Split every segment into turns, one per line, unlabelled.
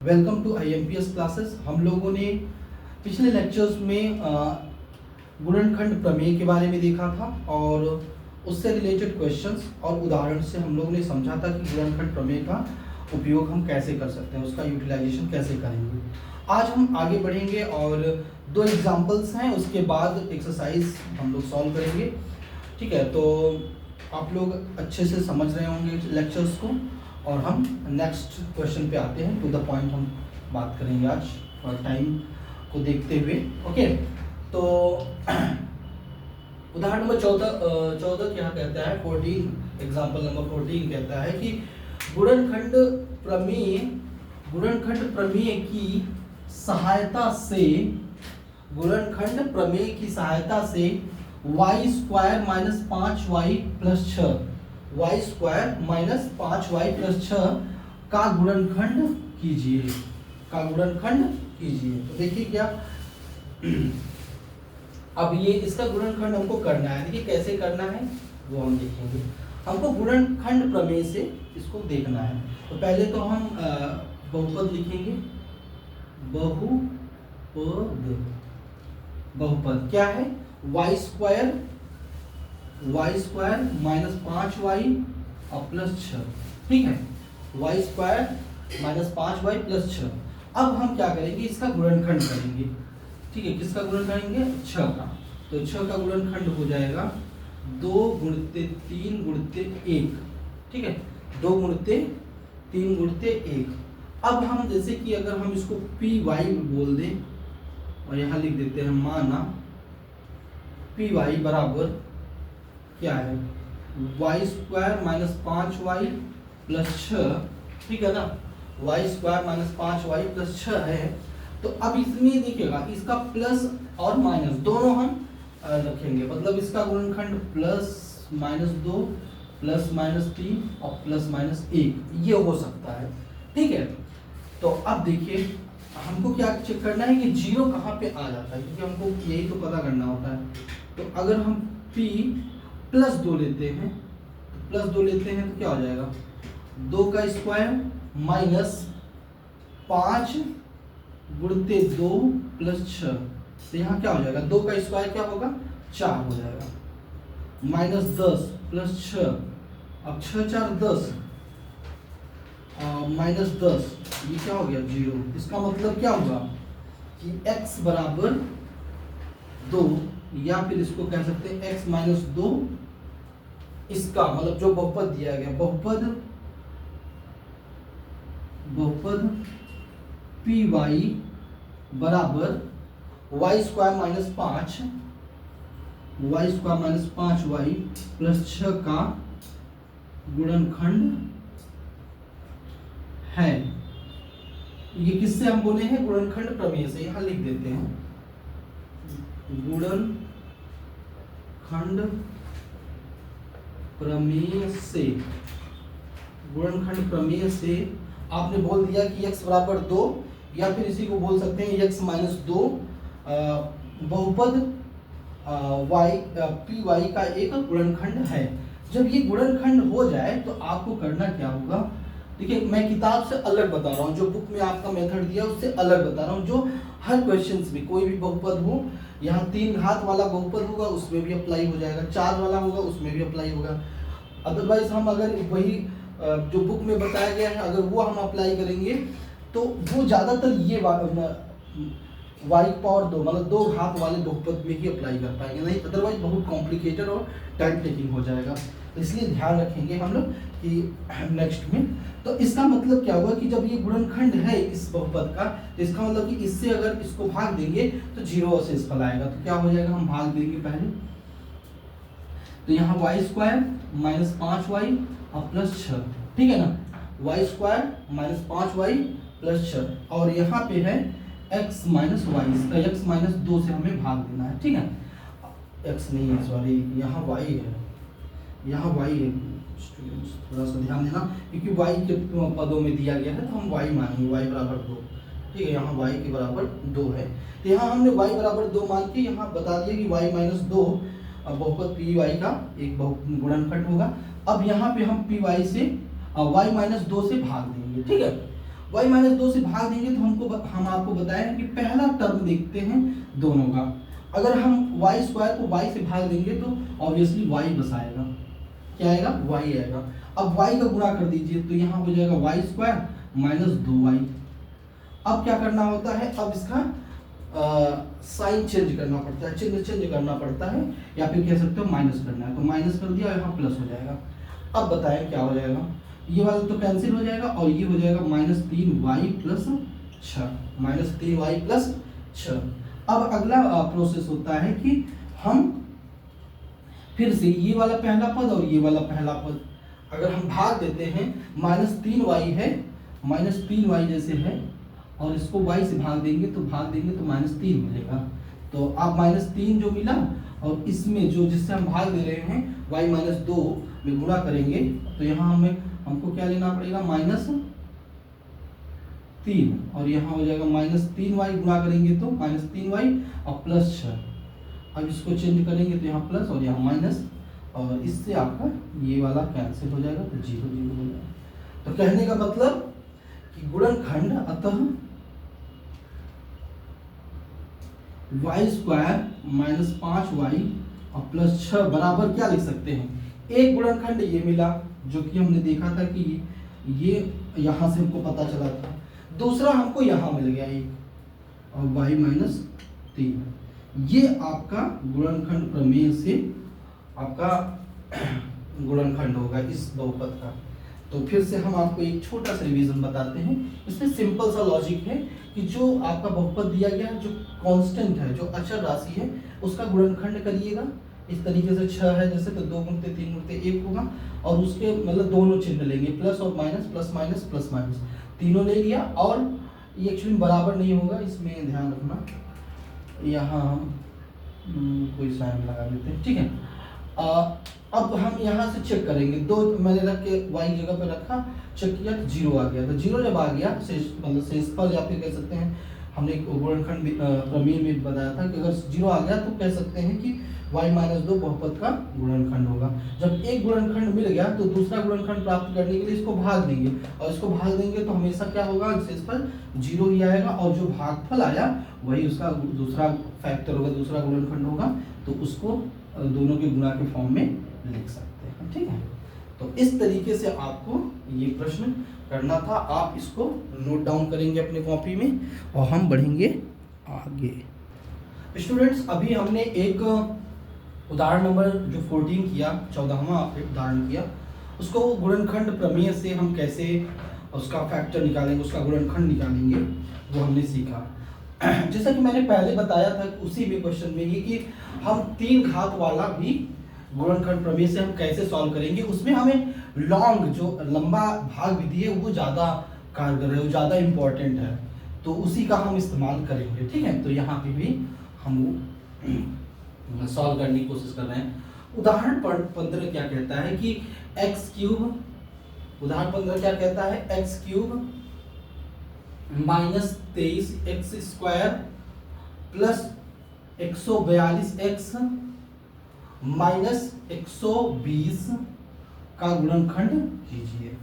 Welcome to IMPS classes. हम लोगों ने पिछले लेक्चर्स में गुणनखंड प्रमेय के बारे में देखा था और उससे रिलेटेड क्वेश्चंस और उदाहरण से हम लोगों ने समझा था कि गुणनखंड प्रमेय का उपयोग हम कैसे कर सकते हैं, उसका यूटिलाइजेशन कैसे करेंगे। आज हम आगे बढ़ेंगे और दो एग्जाम्पल्स हैं, उसके बाद एक्सरसाइज हम लोग सॉल्व करेंगे। ठीक है, तो आप लोग अच्छे से समझ रहे होंगे लेक्चर्स को और हम नेक्स्ट क्वेश्चन पे आते हैं। टू द पॉइंट हम बात करेंगे आज और टाइम को देखते हुए। ओके, तो उदाहरण नंबर 14 क्या कहता है, 14 एग्जाम्पल नंबर 14 कहता है कि गुणनखंड प्रमेय की सहायता से y square minus 5y plus 6 y square minus 5y plus 6 का गुणनखंड कीजिए। तो देखिए क्या अब ये इसका गुणनखंड हमको करना है। देखिए कैसे करना है वो हम देखेंगे। हमको गुणनखंड प्रमेय से इसको देखना है। तो पहले तो हम बहुपद लिखेंगे। बहुपद क्या है? वाई स्क्वायर माइनस 5y और प्लस 6। ठीक है, Y square minus 5y plus 6। अब हम क्या करेंगे, इसका गुणनखंड करेंगे। ठीक है, किसका गुणनखंड करेंगे? 6 का। तो 6 का गुणनखंड हो जाएगा 2 गुणित 3 गुणित 1। ठीक है, 2 गुणित 3 गुणित 1। अब हम जैसे कि अगर हम इसको py बोल दें और यहाँ लिख देते हैं, माना py बराबर क्या है, Y square minus 5y plus 6। ठीक है ना, Y square minus 5y plus 6 है। तो अब इसमें देखिएगा, इसका प्लस और माइनस दोनों हम रखेंगे, मतलब इसका गुणनखंड प्लस माइनस 2 प्लस माइनस 3 और प्लस माइनस 1 ये हो सकता है। ठीक है, तो अब देखिए हमको क्या चेक करना है कि जीरो कहाँ पे आ जाता है, क्योंकि हमको यही तो पता करना होता है। तो अगर हम p प्लस 2 लेते हैं, तो क्या हो जाएगा, 2 का स्क्वायर माइनस 5 गुणित 2 प्लस 6। तो यहाँ क्या हो जाएगा, 2 का स्क्वायर क्या होगा, 4 हो जाएगा, माइनस 10 प्लस 6। अब 6 4 10 माइनस 10, ये क्या हो गया, 0। इसका मतलब क्या होगा कि x बराबर 2, या फिर इसको कह सकते हैं x माइनस 2। इसका मतलब जो बहुपद दिया गया, बहुपद py बराबर Y square minus 5y plus 6 का गुणनखंड है। ये किससे हम बोले हैं, गुणनखंड प्रमेय से। यहां लिख देते हैं, गुणनखंड प्रमेय से आपने बोल दिया कि x बराबर 2, या फिर इसी को बोल सकते हैं x माइनस 2 बहुपद py का एक गुणनखंड है। जब ये गुणनखंड हो जाए तो आपको करना क्या होगा, देखिए मैं किताब से अलग बता रहा हूँ, जो बुक में आपका मेथड दिया उससे अलग बता रहा हूँ। जो हर क्वेश्चंस में कोई भी बहुपद हो, यहाँ 3 घात वाला बहुपद होगा उसमें भी अप्लाई हो जाएगा, 4 वाला होगा उसमें भी अप्लाई होगा। अदरवाइज हम अगर वही जो बुक में बताया गया है अगर वो हम अप्लाई करेंगे तो वो ज़्यादातर ये वाई पावर 2 मतलब 2 घात वाले बहुपद में ही अप्लाई कर पाएंगे, नहीं अदरवाइज बहुत कॉम्प्लिकेटेड और टाइम टेकिंग हो जाएगा। इसलिए ध्यान रखेंगे हम लोग कि नेक्स्ट में। तो इसका मतलब क्या हुआ कि जब ये गुणनखंड है इस बहुपद का, तो इसका मतलब कि इससे अगर इसको भाग देंगे तो 0 अवशेष फल आएगा। तो क्या हो जाएगा, हम भाग देंगे पहले, तो यहाँ वाई स्क्वायर माइनस 5y और प्लस 6। ठीक है ना, Y square minus 5y plus 6, और यहाँ पे है x माइनस 2 से हमें भाग देना है। ठीक है, x नहीं है, सॉरी यहाँ y है, स्टूडेंट्स थोड़ा सा ध्यान देना, क्योंकि y के पदों में दिया गया है तो हम y मानेंगे, y बराबर 2। ठीक है, यहाँ y के बराबर 2 है, तो यहाँ हमने y बराबर 2 मान के यहाँ बता दिया कि y माइनस 2 बहुपद py का एक गुणनखंड होगा। अब यहाँ पे हम py से y माइनस 2 से भाग देंगे। ठीक है, y माइनस 2 से भाग देंगे तो हम आपको बताएं कि पहला टर्म देखते हैं दोनों का। अगर हम y स्क्वायर को y से भाग देंगे तो ऑब्वियसली y बस आएगा, क्या आएगा, y आएगा। अब y का गुणा कर दीजिए तो यहाँ हो जाएगा y स्क्वायर माइनस 2y। अब क्या करना होता है, अब इसका साइन चेंज करना पड़ता है, चिन्ह चेंज करना पड़ता है, या फिर कह सकते हो माइनस करना है, तो माइनस कर दिया, यहाँ प्लस हो जाएगा। अब बताएं क्या हो जाएगा, ये वाला तो कैंसिल हो जाएगा और ये हो जाएगा minus 3y plus 6, minus 3y plus 6। अब अगला प्रोसेस होता है कि हम फिर से ये वाला पहला पद और ये वाला पहला पद अगर हम भाग देते हैं, माइनस 3y है, माइनस 3y जैसे है, और इसको y से भाग देंगे तो माइनस 3 मिलेगा। तो आप माइनस 3 जो मिला और इसमें जो जिससे हम भाग दे रहे हैं y माइनस 2 में गुणा करेंगे तो यहाँ हमको क्या लेना पड़ेगा, माइनस 3, और यहाँ हो जाएगा माइनस 3y, गुणा करेंगे तो माइनस 3y और प्लस 6। अब इसको चेंज करेंगे तो यहाँ प्लस और यहाँ माइनस, और इससे आपका ये वाला कैंसिल हो जाएगा तो 0 0 हो जाएगा। तो कहने का मतलब कि गुणनखंड अतः y स्क्वायर माइनस 5y और प्लस 6 बराबर क्या लिख सकते हैं, एक गुणनखंड ये मिला जो कि हमने देखा था कि ये यहाँ से हमको पता चला था, दूसरा हमको यहाँ मिल गया एक, और y माइनस 3, ये आपका गुणनखंड प्रमेय से आपका गुणनखंड होगा इस बहुपद का। तो फिर से हम आपको एक छोटा सा रिवीजन बताते हैं। इसमें सिंपल सा लॉजिक है कि जो आपका बहुपद दिया गया है, जो कांस्टेंट है, जो अचर राशि है, उसका गुणनखंड करिएगा। इस तरीके से 6 है जैसे, तो 2 गुणते 3 गुणते 1 होगा, और उसके मतलब दोनों चिन्ह लेंगे, प्लस और minus, plus minus plus minus, तीनों ले लिया। और ये एक्चुअली बराबर नहीं होगा, इसमें ध्यान रखना, यहाँ हम कोई साइन लगा देते हैं, ठीक है। अब हम यहाँ से चेक करेंगे, 2 मैंने रख के y जगह पे रखा, चेक किया तो 0 आ गया। तो 0 जब आ गया शेष, मतलब शेषफल, या फिर कह सकते हैं हमने एक गुणनखंड प्रमेय में बताया था कि अगर 0 आ गया तो कह सकते हैं कि y माइनस 2 बहुपद का गुणनखंड होगा। जब एक गुणनखंड मिल गया तो दूसरा गुणनखंड प्राप्त करने के लिए इसको भाग देंगे, और इसको भाग देंगे तो हमेशा क्या होगा, शेषफल 0 ही आएगा, और जो भागफल आया वही उसका दूसरा फैक्टर होगा, दूसरा गुणनखंड होगा, तो उसको दोनों के गुणा के फॉर्म में लिख सकते हैं, ठीक है। तो इस तरीके से आपको ये प्रश्न करना था, आप इसको नोट डाउन करेंगे अपने कॉपी में और हम बढ़ेंगे आगे। स्टूडेंट्स, अभी हमने एक उदाहरण नंबर जो 14 किया, 14वां उदाहरण किया, उसको गुणनखंड प्रमेय से हम कैसे उसका फैक्टर निकालेंगे, उसका गुणनखंड निकालेंगे, वो हमने सीखा। जैसा कि मैंने पहले बताया था उसी में क्वेश्चन में ये कि हम 3 घात वाला भी गुणनखंड प्रमेय से हम कैसे सॉल्व करेंगे, उसमें हमें लॉन्ग जो लंबा भाग विधि है वो ज़्यादा कारगर है, वो ज़्यादा इम्पोर्टेंट है, तो उसी का हम इस्तेमाल करेंगे, ठीक है। तो यहाँ पे भी हम सॉल्व करने की कोशिश कर रहे हैं। उदाहरण 15 क्या कहता है कि x3, उदाहरण 15 क्या कहता है, x3 minus 23x square plus 142x minus 120 का गुणनखंड कीजिए।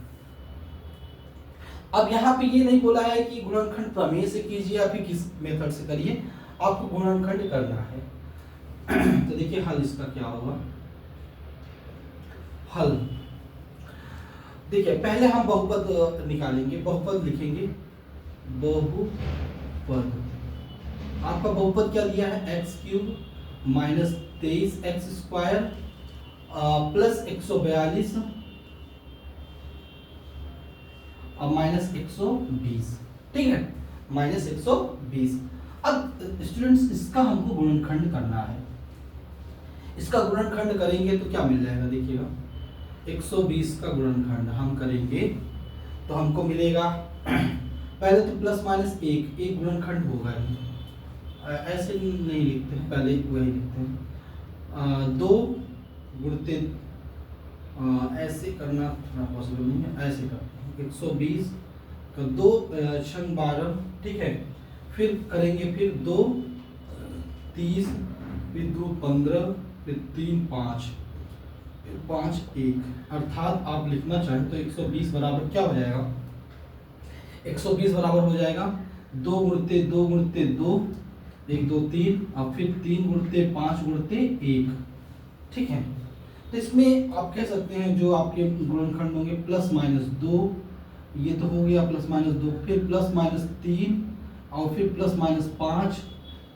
अब यहाँ पे ये नहीं बोला है कि गुणनखंड प्रमेय से कीजिए या फिर किस मेथड से करिए, आपको गुणनखंड करना है। तो देखिए हल इसका क्या होगा। हल देखिए, पहले हम बहुपद निकालेंगे, बहुपद लिखेंगे, बहुपद। आपका बहुपद क्या दिया है, x3 minus 23x square plus 142 और माइनस 120, ठीक है, माइनस 120। अब स्टूडेंट्स इसका हमको गुणनखंड करना है। इसका गुणनखंड करेंगे तो क्या मिल जाएगा, देखिएगा 120 का गुणनखंड हम करेंगे तो हमको मिलेगा, पहले तो प्लस माइनस एक गुणनखंड होगा ही, ऐसे नहीं लिखते हैं, पहले वही लिखते हैं, 2 गुणते ऐसे करना थोड़ा पॉसिबल नहीं है, ऐसे करते हैं 120 का 2 6 12, ठीक है, फिर करेंगे, फिर 2 30, फिर 2 15, फिर 3 5, फिर 5 1, अर्थात आप लिखना चाहें तो 120 बराबर क्या हो जाएगा, 120 बराबर हो जाएगा 2 गुणते 2 गुणते 2, 1 2 3, और फिर 3 गुणते 5 गुणते 1। ठीक है, तो इसमें आप कह सकते हैं जो आपके गुणनखंड होंगे प्लस माइनस 2, ये तो हो गया प्लस माइनस 2, फिर प्लस माइनस 3, और फिर प्लस माइनस 5,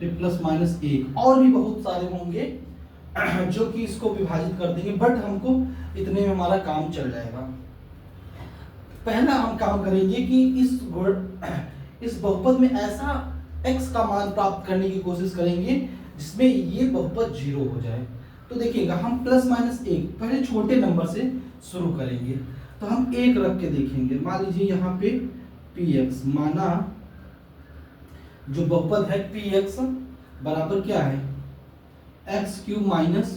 फिर प्लस माइनस 1, और भी बहुत सारे होंगे जो कि इसको विभाजित कर देंगे, बट हमको इतने में हमारा काम चल जाएगा। पहला हम काम करेंगे कि इस बहुपद में ऐसा x का मान प्राप्त करने की कोशिश करेंगे जिसमें ये बहुपद 0 हो जाए। तो देखिएगा हम प्लस माइनस 1 पहले छोटे नंबर से शुरू करेंगे, तो हम 1 रख के देखेंगे। मान लीजिए यहाँ पे px, माना जो बहुपद है px बराबर क्या है, x cube minus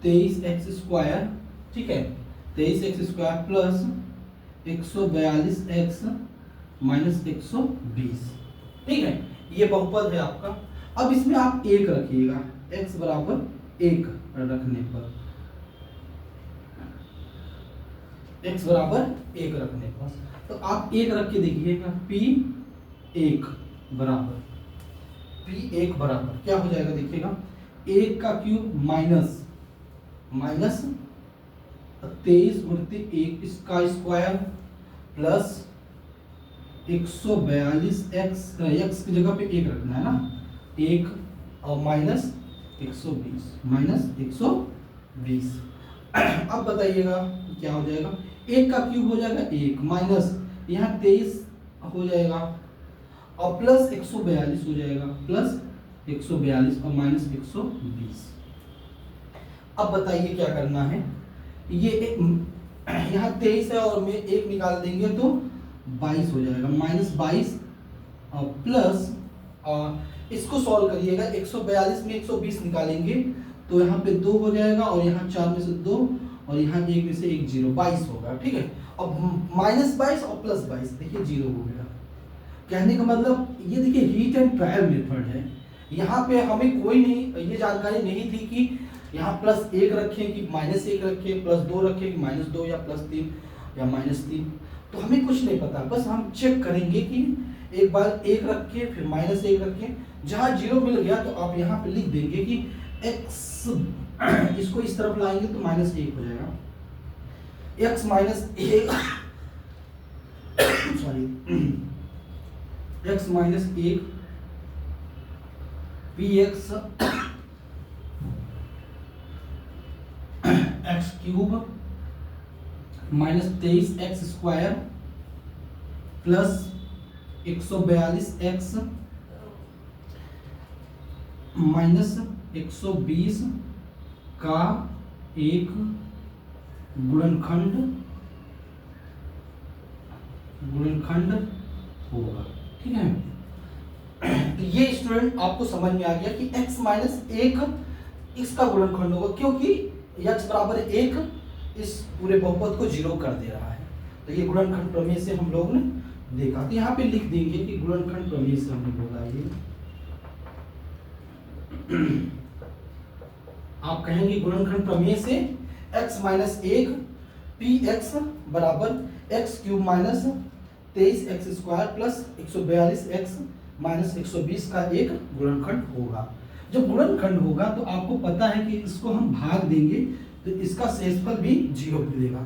23x square, ठीक है, 23x square plus 142x minus 120, ठीक है, ये बहुपद है आपका। अब इसमें आप 1 रखिएगा, x बराबर 1 रखने पर, x बराबर 1 रखने पर, तो आप 1 रख के देखिएगा, p1 बराबर क्या हो जाएगा, देखिएगा 1 का क्यूब माइनस 23 गुणित 1 इसका स्क्वायर प्लस 142x, x की जगह पे 1 रखना है ना, 1 और माइनस 120। अब बताइएगा क्या हो जाएगा, 1 का क्यूब हो जाएगा 1 माइनस यहाँ 23 हो जाएगा और प्लस 142 हो जाएगा, प्लस 142 और माइनस 120। अब बताइए क्या करना है, ये यहाँ 23 है और में 1 निकाल देंगे तो 22 हो जाएगा, माइनस 22 और प्लस इसको सॉल्व करिएगा, 142 में 120 निकालेंगे तो यहाँ पे 2 हो जाएगा और यहाँ 4 में से 2 और यहाँ 1 में से 1 0, 22 होगा, ठीक है। अब माइनस 22 और प्लस 22 देखिए 0 हो गया। कहने का मतलब ये देखिए हीट एंड ट्रायल मेथड है, यहाँ पे हमें कोई नहीं ये जानकारी नहीं थी कि यहाँ प्लस 1 रखें कि माइनस 1 रखें, प्लस 2 रखें कि माइनस 2 या प्लस 3 या माइनस 3, तो हमें कुछ नहीं पता, बस हम चेक करेंगे कि एक बार 1 रखें फिर माइनस 1 रखें, जहाँ 0 मिल गया तो आप यहाँ पे लिख देंगे कि x, इसको इस तरफ लाएंगे तो माइनस 1 हो जाएगा, x minus 1 sorry x minus 1 px x cube minus 23x square plus 142x minus 120 का एक गुणनखंड होगा, ठीक है। तो ये स्टूडेंट आपको समझ में आ गया कि x माइनस 1 इसका गुणनखंड होगा, क्योंकि x बराबर 1 इस पूरे बहुपद को 0 कर दे रहा है। तो ये गुणनखंड प्रमेय से हम लोग ने देखा, तो यहाँ पे लिख देंगे कि गुणनखंड प्रमेय से हमने बोला ये आप कहेंगे गुणनखंड प्रमेय से x माइनस 1 px बराबर x cube minus 23x square plus 142x minus 120 का एक गुणनखंड होगा। जब गुणनखंड होगा तो आपको पता है कि इसको हम भाग देंगे तो इसका शेषफल भी 0 मिलेगा,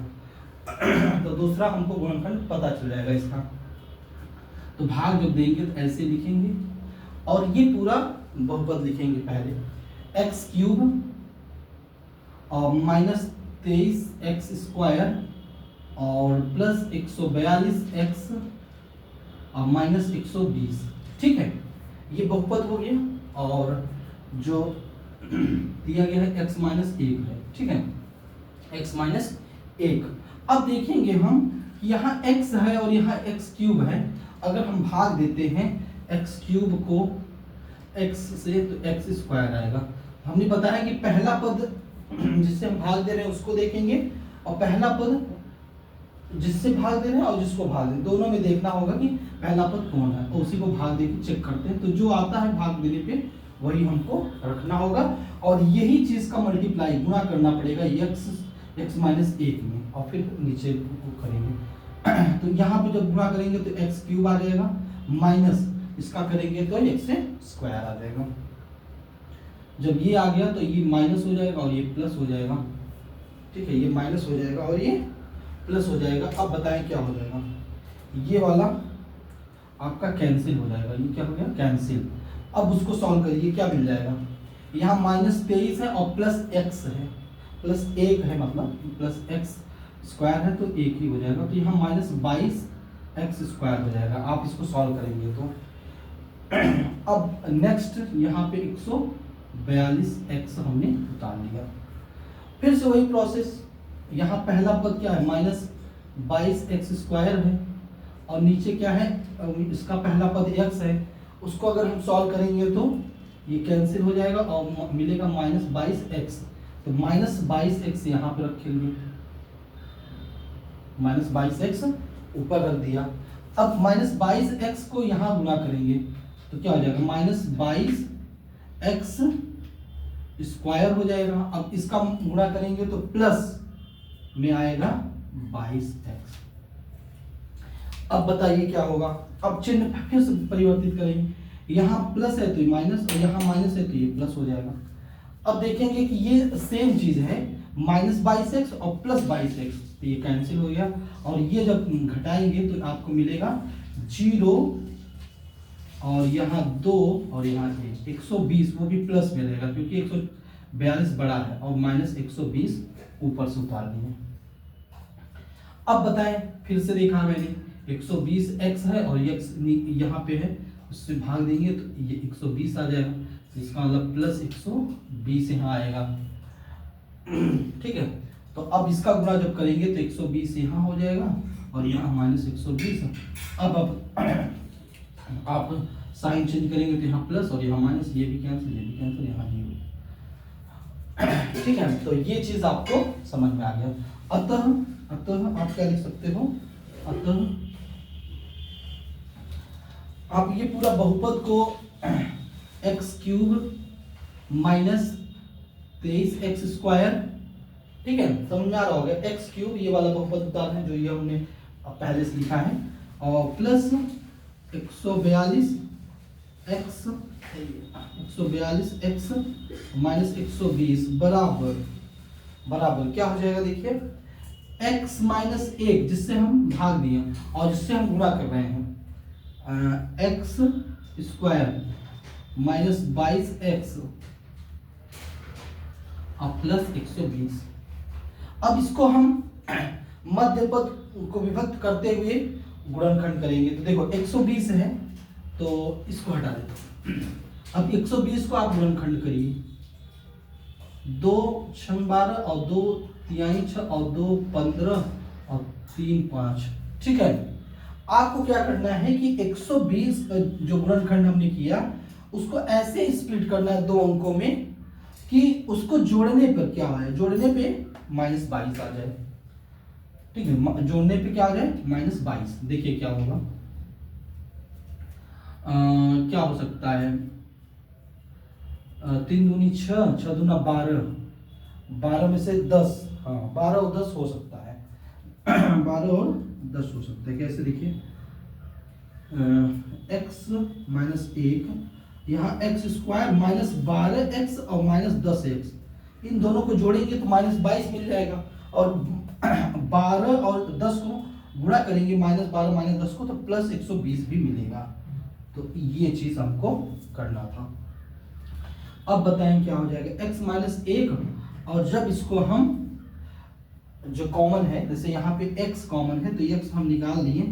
तो दूसरा हमको गुणनखंड पता चल जाएगा इसका। तो भाग जब देंगे तो ऐसे लिखेंगे और ये पूरा बहुपद लिखेंगे, पहले x क्यूब और माइनस 23x स्क्वायर और प्लस 142x और माइनस 120, ठीक है, ये बहुपद हो गया। और जो दिया गया है x माइनस 1 है, ठीक है, x माइनस 1। अब देखेंगे हम यहाँ x है और यहाँ x क्यूब है, अगर हम भाग देते हैं x क्यूब को x से तो x स्क्वायर आएगा। हमने बताया कि पहला पद जिससे हम भाग दे रहे हैं उसको देखेंगे और पहला पद जिससे भाग दे रहे हैं और जिसको भाग दे, दोनों में देखना होगा कि पहला पद कौन है और उसी को भाग देके चेक करते हैं। तो जो आता है भाग देने पे वही हमको रखना होगा और यही चीज का मल्टीप्लाई गुणा करना पड़ेगा x माइनस 1 में और फिर नीचे को करेंगे। तो यहाँ पे जब गुणा करेंगे तो एक्स क्यूब आ जाएगा, माइनस इसका करेंगे तो एक्स स्क्वायर आ जाएगा। जब ये आ गया तो ये माइनस हो जाएगा और ये प्लस हो जाएगा, ठीक है, ये माइनस हो जाएगा और ये प्लस हो जाएगा। अब बताएं क्या हो जाएगा, ये वाला आपका कैंसिल हो जाएगा, ये क्या हो गया कैंसिल। अब उसको सॉल्व करिए, क्या मिल जाएगा, यहाँ -23 है और प्लस एक्स है, प्लस 1 है, मतलब प्लस एक्स स्क्वायर है तो 1 ही हो जाएगा, तो यहाँ -22x स्क्वायर हो जाएगा। आप इसको सॉल्व करेंगे तो अब नेक्स्ट यहाँ पे 142x हमने उतार लिया। फिर से वही प्रोसेस, यहाँ पहला पद क्या है -22x स्क्वायर है और नीचे क्या है, इसका पहला पद x है, उसको अगर हम सॉल्व करेंगे तो ये कैंसिल हो जाएगा और मिलेगा -22x। तो -22x यहाँ पे रखेंगे, -22x ऊपर रख दिया। अब -22x को यहाँ गुणा करेंगे तो क्या हो जाएगा, -22x स्क्वायर हो जाएगा। अब इसका गुणा करेंगे तो प्लस में आएगा 22x। अब बताइए क्या होगा, अब चिन्ह फिर से परिवर्तित करेंगे, यहाँ प्लस है तो ये माइनस और यहाँ माइनस है तो ये प्लस हो जाएगा। अब देखेंगे कि ये सेम चीज है, -22x और +22x, तो ये कैंसिल हो गया और ये जब घटाएंगे तो आपको मिलेगा 0 और यहाँ 2 और यहाँ 120, वो भी प्लस में रहेगा क्योंकि 142 बड़ा है और -120 ऊपर से उतार दिए। अब बताएं, फिर से देखा मैंने 120x है और x यहाँ पे है, उससे भाग देंगे तो ये 120 आ जाएगा, तो इसका मतलब +120 यहाँ आएगा, ठीक है। तो अब इसका गुणा जब करेंगे तो 120 यहाँ हो जाएगा और यहाँ -120। अब आप साइन चेंज करेंगे तो यहाँ प्लस और यहाँ माइनस, ये भी कैंसिल, ये भी कैंसिल, यहाँ ये, ठीक है। तो ये चीज आपको समझ में आ गया। अतः आप क्या लिख सकते हो, अतः आप ये पूरा बहुपद को x³ -23x स्क्वायर, ठीक है, समझ में आ रहा होगा। x³ ये वाला बहुपद उतार है जो ये हमने पहले से लिखा है, और प्लस 142x -120 बराबर क्या हो जाएगा, देखिए x - 1 जिससे हम भाग दिए और जिससे हम गुणा कर रहे हैं, x² -22x और प्लस 120। अब इसको हम मध्य पद को विभक्त करते हुए गुणनखंड करेंगे। तो देखो 120 है तो इसको हटा देता हूं। अब 120 को आप गुणनखंड करिए, 2 × 12 और 2 × 6 और 2 × 15 और 3 × 5, ठीक है। आपको क्या करना है कि 120 जो गुणनखंड हमने किया उसको ऐसे स्प्लिट करना है दो अंकों में कि उसको जोड़ने पर क्या है, जोड़ने पे -22 आ जाए, ठीक है, जोड़ने पे क्या आ जाए -22। देखिए क्या होगा, क्या हो सकता है, 3 दूनी 6, 6 दूना 12, 12 में से 10, हाँ 12 और 10 हो सकता है 12 और 10 हो सकता है। कैसे देखिए, x -1 यहाँ x² -12x और -10x, इन दोनों को जोड़ेंगे तो -22 मिल जाएगा, और 12 और 10 को गुणा करेंगे -12 -10 को तो प्लस 120 भी मिलेगा। तो ये चीज हमको करना था। अब बताएं क्या हो जाएगा, x -1, और जब इसको हम जो कॉमन है, जैसे यहाँ पे x कॉमन है तो x हम निकाल लिए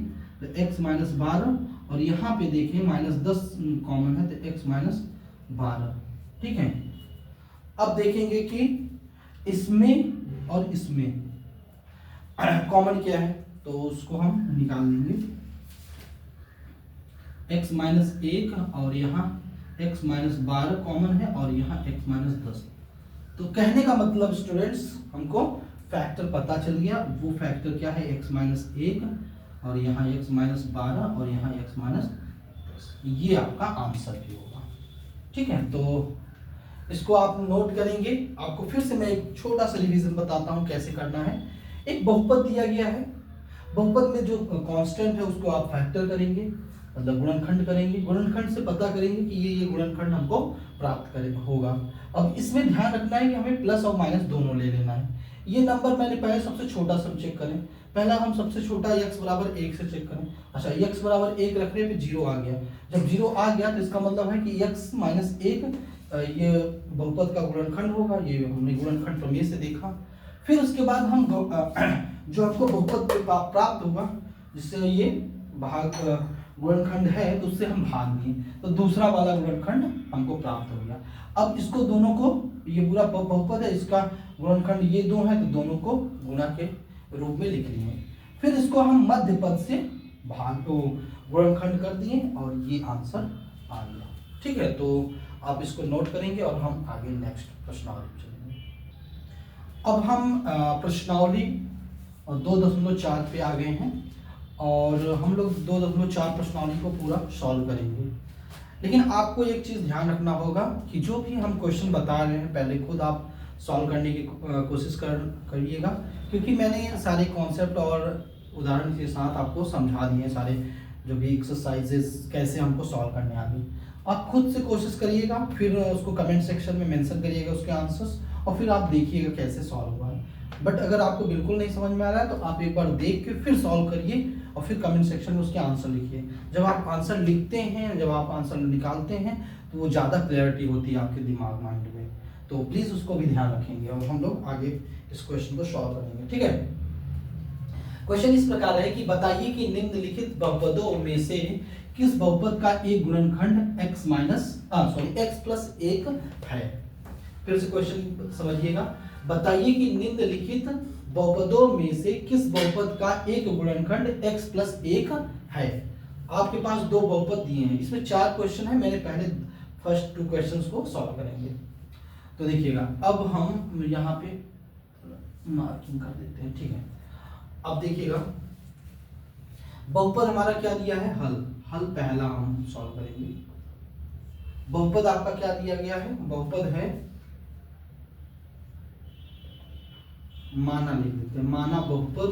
तो x -12, और यहाँ पे देखिए -10 कॉमन है तो x -12, ठीक है। अब देखेंगे कि इसमें और इसमें कॉमन क्या है तो उसको हम निकाल लेंगे, x -1 और यहाँ x -12 कॉमन है और यहाँ x -10। तो कहने का मतलब स्टूडेंट्स हमको फैक्टर पता चल गया, वो फैक्टर क्या है, x -1 और यहाँ x -12 और यहाँ x -10, ये आपका आंसर भी होगा, ठीक है। तो इसको आप नोट करेंगे। आपको फिर से मैं एक छोटा सा रिवीजन बताता हूँ कैसे करना है। एक बहुपद दिया गया है, बहुपद में जो कांस्टेंट है उसको आप फैक्टर करेंगे, मतलब गुणनखंड करेंगे, गुणनखंड से पता करेंगे कि ये गुणनखंड हमको प्राप्त करे होगा। अब इसमें ध्यान रखना है कि हमें प्लस और माइनस दोनों ले लेना है। ये नंबर मैंने पहले सबसे छोटा सब चेक करें, पहला हम सबसे छोटा x बराबर 1 से चेक करें। अच्छा, x बराबर 1 रखने पे 0 आ गया। जब 0 आ गया तो इसका मतलब है कि x माइनस 1 ये बहुपद का गुणनखंड होगा। ये हमने गुणनखंड प्रमेय से देखा। फिर उसके बाद हम जो हमको बहुपद प्राप्त होगा, जिससे ये भाग गुणनखंड है तो उससे हम भाग दिए, तो दूसरा वाला गुणनखंड हमको प्राप्त हो गया। अब इसको दोनों को, ये पूरा बहुपद है, इसका गुणनखंड ये दो है तो दोनों को गुणा के रूप में लिख लिए। फिर इसको हम मध्य पद से भाग को गुणनखंड कर दिए और ये आंसर आ गया। ठीक है, तो आप इसको नोट करेंगे और हम आगे नेक्स्ट प्रश्नावली चलेंगे। अब हम प्रश्नावली 2.4 पे आ गए हैं और हम लोग 2.4 प्रश्नावली को पूरा सॉल्व करेंगे। लेकिन आपको एक चीज़ ध्यान रखना होगा कि जो भी हम क्वेश्चन बता रहे हैं पहले खुद आप सॉल्व करने की कोशिश करिएगा, क्योंकि मैंने सारे कॉन्सेप्ट और उदाहरण के साथ आपको समझा दिए सारे जो भी एक्सरसाइजेस कैसे हमको सॉल्व करने आ गई। आप खुद से कोशिश करिएगा, फिर उसको कमेंट सेक्शन में मेंशन करिएगा उसके आंसर्स, और फिर आप देखिएगा कैसे सॉल्व हुआ है। बट अगर आपको बिल्कुल नहीं समझ में आ रहा है तो आप एक बार देख के फिर सॉल्व करिए और फिर कमेंट सेक्शन में उसके आंसर लिखिए। जब आप आंसर लिखते हैं, जब आप आंसर निकालते हैं तो वो ज़्यादा क्लैरिटी होती है आपके दिमाग माइंड में, तो प्लीज़ उसको भी ध्यान रखेंगे और हम लोग आगे इस क्वेश्चन को सॉल्व करेंगे। ठीक है, क्वेश्चन इस प्रकार है कि बताइए कि निम्नलिखित बहुपदों में से किस बहुपद का एक गुणनखंड x प्लस 1 है। फिर से क्वेश्चन समझिएगा, बताइए कि निम्नलिखित बहुपदों में से किस बहुपद का एक गुणनखंड x प्लस 1 है। आपके पास दो बहुपद दिए हैं, इसमें 4 क्वेश्चन है, मैंने पहले फर्स्ट 2 क्वेश्चंस को सॉल्व करेंगे। तो देखिएगा, अब हम यहाँ पे मार्किंग कर देते हैं। ठीक है, अब देखिएगा बहुपद हमारा क्या दिया है, हल पहला हम सॉल्व करेंगे। बहुपद आपका क्या दिया गया है, बहुपद है माना, लिख देते हैं माना बहुपद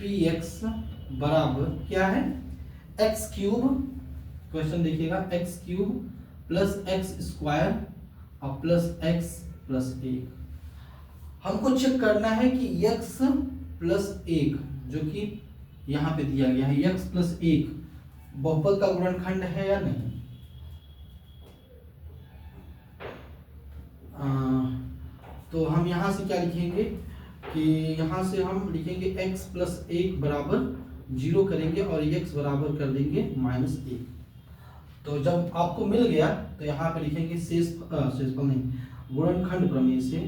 px बराबर क्या है, x क्यूब। क्वेश्चन देखिएगा, x cube plus x square और प्लस x प्लस 1। हमको चेक करना है कि x प्लस 1 जो कि यहाँ पे दिया गया है, x प्लस 1 बहुपद का गुणनखंड है या नहीं। तो हम यहाँ से क्या लिखेंगे कि यहाँ से हम लिखेंगे x प्लस 1 बराबर 0 करेंगे और x बराबर कर देंगे -1। तो जब आपको मिल गया तो यहाँ पे लिखेंगे शेषफल नहीं, गुणनखंड प्रमेय से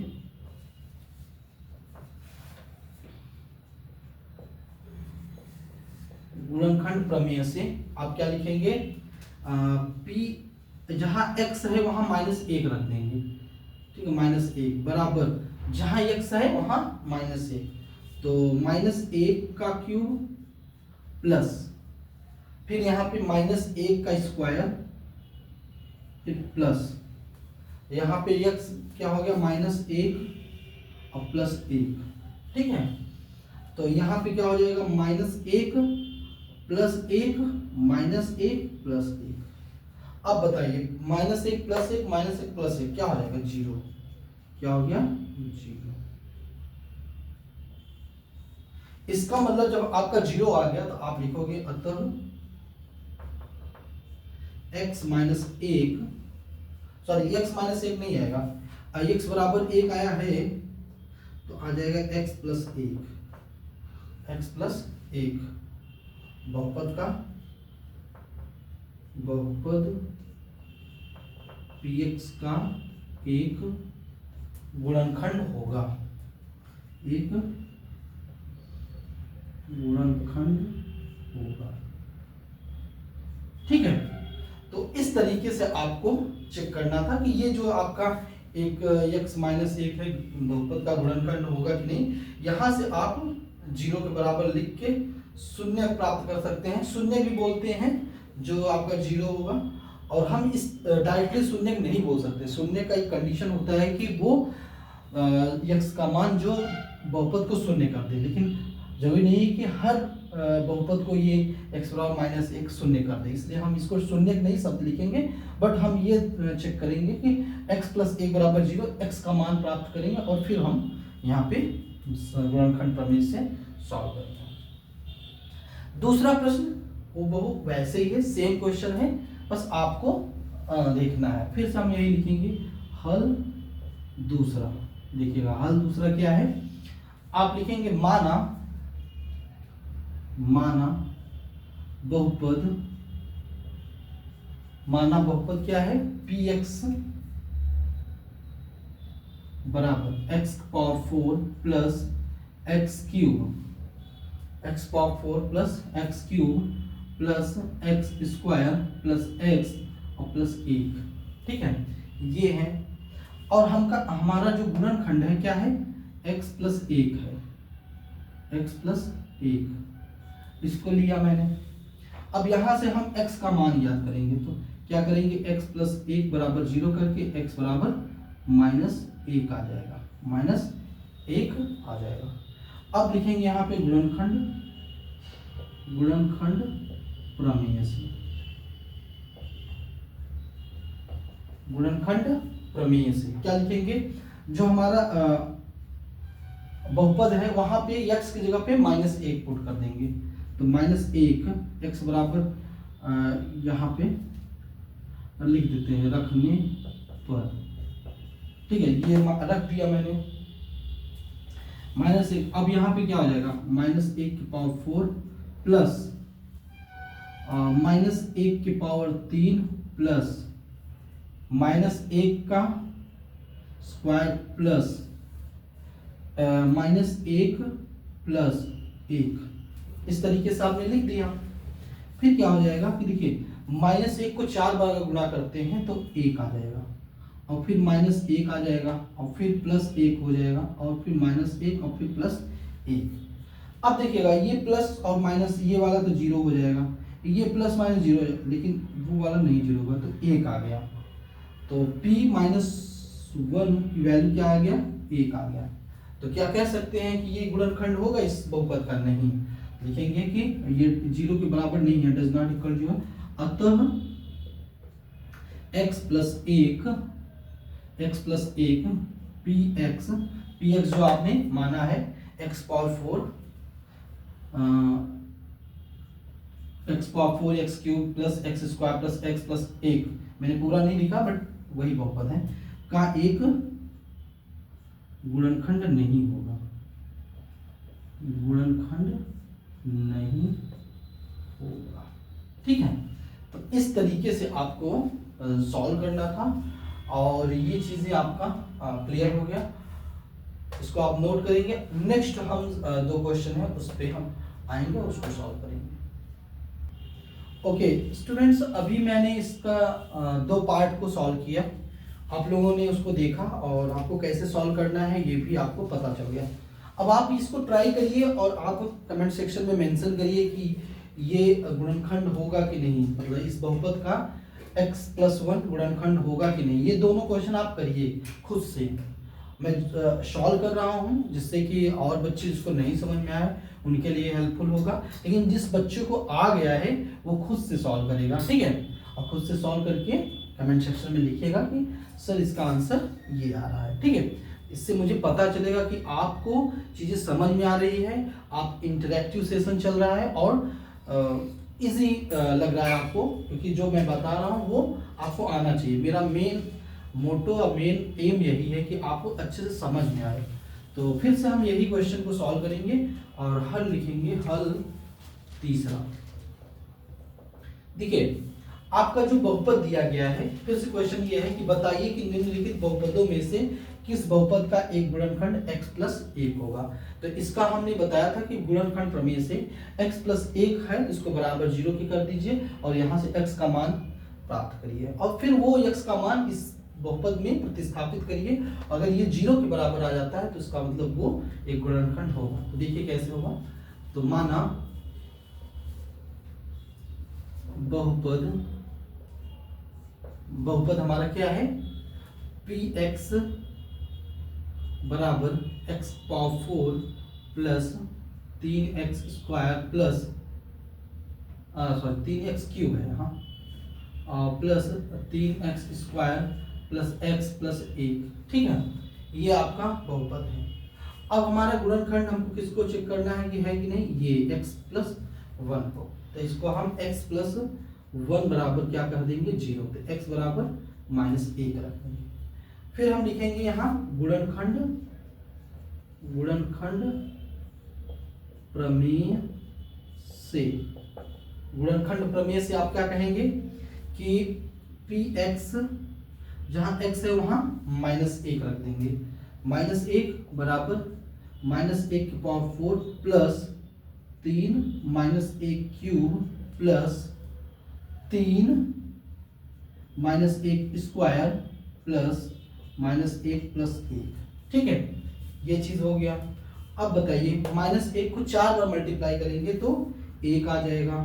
गुणनखंड प्रमेय से आप क्या लिखेंगे, p जहाँ x है वहां -1 रख देंगे। ठीक है, -1 बराबर जहां x है वहां -1, तो -1 का क्यूब प्लस फिर यहाँ पे -1 का स्क्वायर फिर प्लस यहाँ पे x क्या हो गया -1 और प्लस 1। ठीक है, तो यहाँ पे क्या हो जाएगा -1 प्लस 1 -1 प्लस 1। अब बताइए -1 प्लस 1 -1 प्लस 1 क्या हो जाएगा, 0। क्या हो गया, 0। इसका मतलब जब आपका 0 आ गया तो आप लिखोगे अतः x माइनस 1 नहीं आएगा, x बराबर 1 आया है तो आ जाएगा x प्लस 1 बहुपद का px का एक गुणनखंड होगा, ठीक है। तो इस तरीके से आपको चेक करना था कि ये जो आपका एक x माइनस 1 है बहुपद का गुणनखंड होगा कि नहीं। यहाँ से आप 0 के बराबर लिख के शून्य प्राप्त कर सकते हैं, शून्य भी बोलते हैं जो आपका 0 होगा। और हम इस डायरेक्टली शून्य नहीं बोल सकते, शून्य का एक कंडीशन होता है कि वो x का मान जो बहुपद को शून्य कर दे, लेकिन जरूरी नहीं है कि हर बहुपद को ये x बराबर माइनस एक शून्य कर दे, इसलिए हम इसको शून्य नहीं शब्द लिखेंगे, बट हम ये चेक करेंगे कि x प्लस एक बराबर 0, x का मान प्राप्त करेंगे और फिर हम यहाँ पे गुणनखंड प्रमेय से सॉल्व करेंगे। दूसरा प्रश्न वो बहु वैसे ही है, सेम क्वेश्चन है, बस आपको देखना है। फिर से हम यही लिखेंगे हल दूसरा। देखिएगा हल दूसरा क्या है, आप लिखेंगे माना बहुपद क्या है, px बराबर x power 4 plus x cube, x power 4 plus x cube plus x square plus x और प्लस 1, ठीक है, ये है। और हमारा जो गुणनखंड है क्या है, x प्लस 1 है, x प्लस 1, इसको लिया मैंने। अब यहां से हम x का मान याद करेंगे, तो क्या करेंगे, x प्लस 1 बराबर 0 करके x बराबर माइनस 1 आ जाएगा, माइनस 1 आ जाएगा। अब लिखेंगे यहाँ पे गुणनखंड प्रमेय से, गुणनखंड प्रमेय से क्या लिखेंगे, जो हमारा बहुपद है वहां पे x की जगह पे माइनस 1 पुट कर देंगे, तो माइनस 1 x बराबर यहाँ पे लिख देते हैं रखने पर, ठीक है, ये रख दिया मैंने माइनस 1। अब यहाँ पे क्या हो जाएगा, माइनस 1 की पावर 4 प्लस माइनस 1 की पावर 3 प्लस माइनस 1 का स्क्वायर प्लस माइनस 1 प्लस 1, इस तरीके से आपने लिख दिया। फिर क्या हो जाएगा कि देखिए माइनस 1 को 4 बार गुणा करते हैं तो 1 आ जाएगा, और फिर माइनस 1 आ जाएगा, और फिर प्लस 1 हो जाएगा, और फिर माइनस 1 और फिर प्लस 1। अब देखिएगा ये प्लस और माइनस, ये वाला तो 0 हो जाएगा, ये प्लस माइनस 0 हो जाएगा, लेकिन वो वाला नहीं 0 होगा, तो 1 आ गया। तो p माइनस 1 की वैल्यू क्या आ गया, 1 आ गया। तो क्या कह सकते हैं कि ये गुणनखंड होगा इस बहुपद का, नहीं, लिखेंगे कि ये 0 के बराबर नहीं है, डज नॉट इक्वल जो है, अतः x प्लस 1 px जो आपने माना है x power 4 x cube plus x square plus x plus 1, मैंने पूरा नहीं लिखा बट वही बहुपद है, का एक गुणनखंड नहीं होगा, गुणनखंड नहीं होगा, ठीक है। तो इस तरीके से आपको सॉल्व करना था, और ये चीजें आपका क्लियर हो गया, इसको आप नोट करेंगे। नेक्स्ट हम 2 क्वेश्चन है उस पर हम आएंगे और उसको सॉल्व करेंगे। ओके स्टूडेंट्स, अभी मैंने इसका 2 पार्ट को सॉल्व किया, आप लोगों ने उसको देखा और आपको कैसे सॉल्व करना है ये भी आपको पता चल गया। अब आप इसको ट्राई करिए और आप कमेंट सेक्शन में मेंशन करिए कि ये गुणनखंड होगा कि नहीं, मतलब इस बहुपद का x प्लस 1 गुणनखंड होगा कि नहीं। ये दोनों क्वेश्चन आप करिए खुद से, मैं सॉल्व कर रहा हूँ जिससे कि और बच्चे जिसको नहीं समझ में आए उनके लिए हेल्पफुल होगा, लेकिन जिस बच्चे को आ गया है वो खुद से सॉल्व करेगा, ठीक है, और खुद से सॉल्व करके कमेंट सेक्शन में लिखिएगा कि सर इसका आंसर ये आ रहा है, ठीक है। इससे मुझे पता चलेगा कि आपको चीज़ें समझ में आ रही है, आप इंटरेक्टिव सेशन चल रहा है और इजी लग रहा है आपको, क्योंकि जो मैं बता रहा हूँ वो आपको आना चाहिए। मेरा मेन मोटो और मेन एम यही है कि आपको अच्छे से समझ में आए। तो फिर से हम यही क्वेश्चन को सॉल्व करेंगे और हल लिखेंगे, हल तीसरा। देखिए आपका जो बहुपद दिया गया है, फिर से क्वेश्चन ये है कि बताइए कि निम्नलिखित बहुपदों में से किस बहुपद का एक गुणनखंड x प्लस 1 होगा। तो इसका हमने बताया था कि गुणनखंड प्रमेय से x प्लस 1 है, इसको बराबर 0 की कर दीजिए और यहाँ से x का मान प्राप्त करिए, और फिर वो x का मान इस बहुपद में प्रतिस्थापित करिए। अगर ये 0 के बराबर आ जाता है तो इसका मतलब वो एक गुणनखंड होगा। तो देखिए कैसे होगा, तो माना बहुपद हमारा क्या है, px बराबर x power 4 plus 3x² plus 3x³ है, हाँ, plus 3x² plus x plus 1, ठीक है, ये आपका बहुपद है। अब हमारा गुणनखंड हमको किसको चेक करना है कि है कि नहीं, ये x प्लस 1 को, तो इसको हम x प्लस 1 बराबर क्या कर देंगे 0, तो x बराबर -1 रख देंगे। फिर हम लिखेंगे यहाँ गुणनखंड प्रमेय से, गुणनखंड प्रमेय से आप क्या कहेंगे कि px, जहां x है वहां -1 रख देंगे, -1 बराबर -1⁴ प्लस 3 -1³ प्लस 3 -1² प्लस -1 प्लस 1, ठीक है, ये चीज हो गया। अब बताइए -1 को 4 बार मल्टीप्लाई करेंगे तो 1 आ जाएगा,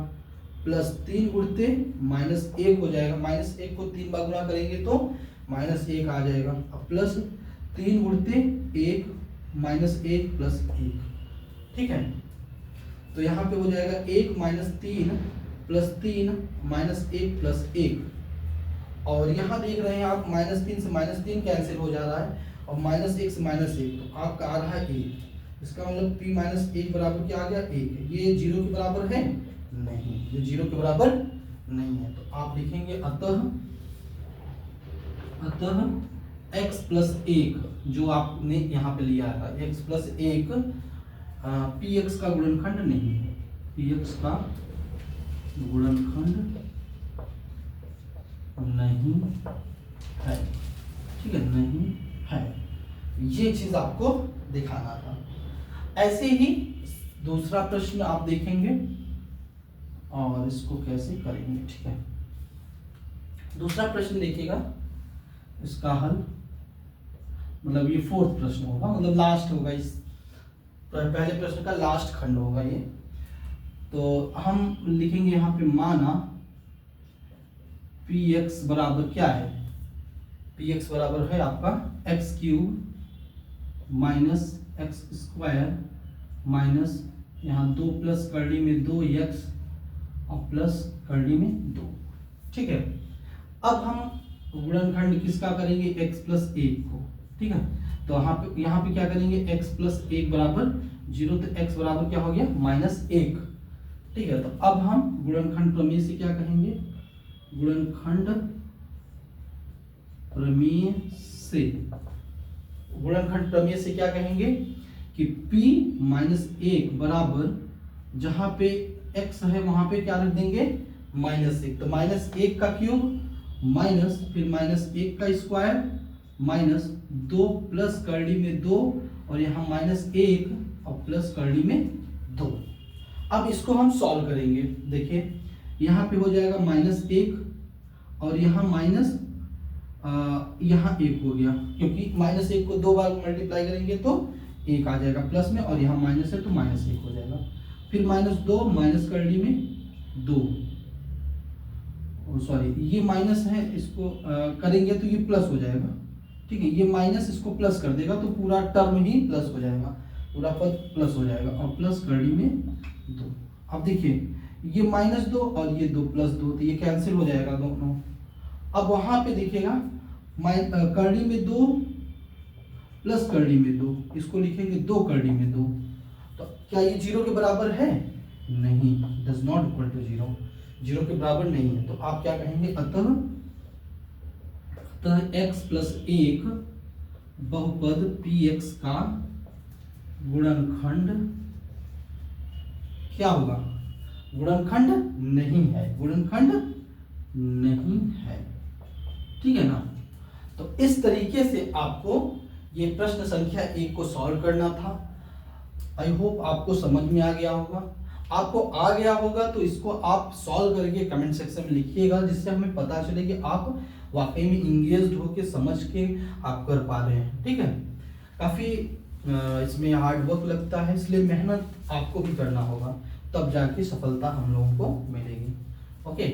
प्लस 3 गुणते -1 हो जाएगा, -1 को 3 बार गुणा करेंगे तो -1 आ जाएगा, अब प्लस 3 गुणते 1 -1 प्लस 1, ठीक है, तो यहाँ पे हो जाएगा 1 -3 प्लस 3 -1 प्लस 1, और यहाँ देख रहे हैं आप -3 से -3 कैंसिल हो जा रहा है, और -1 से -1 तो आपका आ रहा है 1, इसका मतलब p - 1 बराबर क्या आ गया 1, ये 0 के बराबर है नहीं, ये 0 के बराबर नहीं है, तो आप लिखेंगे अतः x प्लस 1 जो आपने यहाँ पे लिया था, x प्लस 1 px का गुणनखंड नहीं है, px का गुणनखंड नहीं है, ठीक है, नहीं है, ये चीज आपको दिखाना था। ऐसे ही दूसरा प्रश्न आप देखेंगे और इसको कैसे करेंगे, ठीक है। दूसरा प्रश्न देखिएगा, इसका हल मतलब ये 4th प्रश्न होगा, मतलब लास्ट होगा, इस पहले प्रश्न का लास्ट खंड होगा ये। तो हम लिखेंगे यहाँ पे माना px बराबर क्या है, px बराबर है आपका x³ माइनस x² माइनस यहाँ 2 प्लस करड़ी में 2x और प्लस करड़ी में 2, ठीक है। अब हम गुणनखंड किसका करेंगे x प्लस 1 को, ठीक है, तो यहाँ पे क्या करेंगे x प्लस 1 बराबर 0, तो x बराबर क्या हो गया -1, ठीक है। तो अब हम गुणनखंड प्रमेय से क्या कहेंगे, गुणनखंड प्रमेय से क्या कहेंगे कि p - 1 बराबर जहां पे x है वहां पे क्या रख देंगे -1, तो -1 का क्यूब माइनस फिर -1 का स्क्वायर माइनस 2 प्लस करड़ी में 2 और यहाँ -1 और प्लस करड़ी में 2। अब इसको हम सॉल्व करेंगे, देखिए यहाँ पे हो जाएगा -1 और यहाँ यहाँ 1 हो गया, क्योंकि -1 को 2 बार मल्टीप्लाई करेंगे तो 1 आ जाएगा प्लस में, और यहाँ माइनस है तो -1 हो जाएगा, फिर -2 माइनस करड़ी में 2, सॉरी ये माइनस है, इसको करेंगे तो ये प्लस हो जाएगा, ठीक है, ये माइनस इसको प्लस कर देगा तो पूरा टर्म ही प्लस हो जाएगा, पूरा पद प्लस हो जाएगा, और प्लस करड़ी में 2। अब देखिए ये -2 और ये 2 प्लस 2, तो ये कैंसिल हो जाएगा दोनों। अब वहां पे देखिएगा करड़ी में 2 प्लस करड़ी में 2, इसको लिखेंगे 2 करड़ी में 2, तो क्या ये 0 के बराबर है नहीं, डज नॉट इक्वल टू 0, 0 के बराबर नहीं है। तो आप क्या कहेंगे, अतः x प्लस 1 बहुपद px का गुणनखंड क्या होगा, गुणनखंड नहीं है, गुणनखंड नहीं है, ठीक है ना। तो इस तरीके से आपको ये प्रश्न संख्या 1 को सॉल्व करना था। आई होप आपको समझ में आ गया होगा। आपको आ गया होगा तो इसको आप सॉल्व करके कमेंट सेक्शन में लिखिएगा, जिससे हमें पता चले कि आप वाकई में इंगेज्ड होके समझ के आप कर पा रहे हैं, ठीक है। काफ़ी इसमें हार्ड वर्क लगता है, इसलिए मेहनत आपको भी करना होगा, तब जाके सफलता हम लोगों को मिलेगी। ओके।